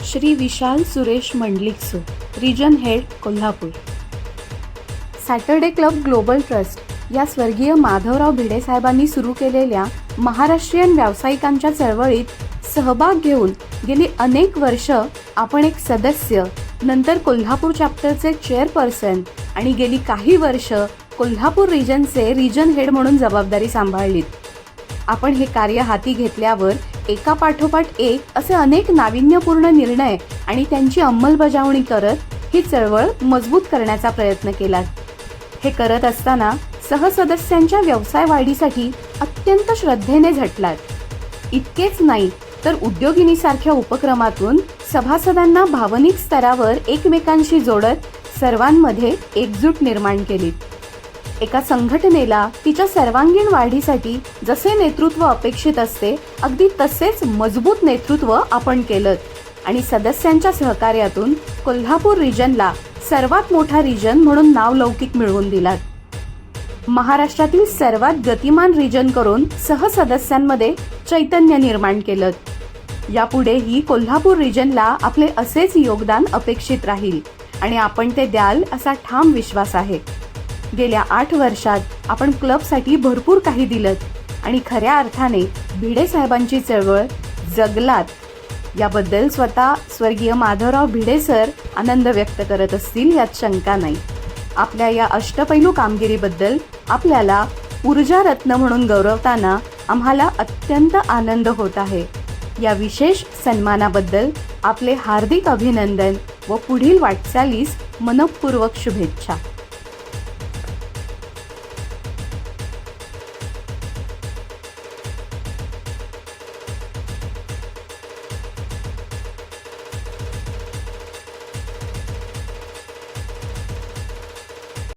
Shri Vishal Suresh Mandlik region head Kolhapur. Saturday club global trust या स्वर्गीय माधवराव भिडे साहेबांनी सुरू केलेल्या महाराष्ट्रीयन व्यावसायिकांच्या चळवळीत सहभाग घेऊन गेली अनेक वर्ष आपण एक सदस्य, नंतर कोल्हापूर चॅप्टरचे चेअरपर्सन आणि गेली काही वर्ष कोल्हापूर रिजनचे रिजन हेड म्हणून जबाबदारी सांभाळलीत। आपण हे कार्य हाती घेतल्यावर एका पाठोपाठ एक असे अनेक नाविन्यपूर्ण निर्णय आणि त्यांची अंमलबजावणी करत ही चळवळ मजबूत करण्याचा प्रयत्न केला। हे करत असताना सहसदस्यांच्या व्यवसाय वाढीसाठी अत्यंत श्रद्धेने झटलात। इतकेच नाही तर उद्योगिनीसारख्या उपक्रमातून सभासदांना भावनिक स्तरावर एकमेकांशी जोडत सर्वांमध्ये एकजूट निर्माण केली। एका संघटनेला तिच्या सर्वांगीण वाढीसाठी जसे नेतृत्व अपेक्षित असते अगदी तसेच मजबूत नेतृत्व आपण केलं आणि सदस्यांच्या सहकार्यातून कोल्हापूर रिजनला सर्वात मोठा रिजन म्हणून नावलौकिक मिळवून दिला। महाराष्ट्रातील सर्वात गतिमान रिजन करून सहसदस्यांमध्ये चैतन्य निर्माण केलं। यापुढेही कोल्हापूर रिजनला आपले असेच योगदान अपेक्षित राहील आणि आपण ते द्याल असा ठाम विश्वास आहे। गेल्या 8 वर्षात आपण क्लबसाठी भरपूर काही दिलं आणि खऱ्या अर्थाने भिडे साहेबांची चळवळ जगलात याबद्दल स्वतः स्वर्गीय माधवराव भिडे सर आनंद व्यक्त करत असतील यात शंका नाही। आपल्या या अष्टपैलू कामगिरीबद्दल आपल्याला ऊर्जा रत्न म्हणून गौरवताना आम्हाला अत्यंत आनंद होत आहे। या विशेष सन्मानाबद्दल आपले हार्दिक अभिनंदन व पुढील वाटचालीस मनःपूर्वक शुभेच्छा।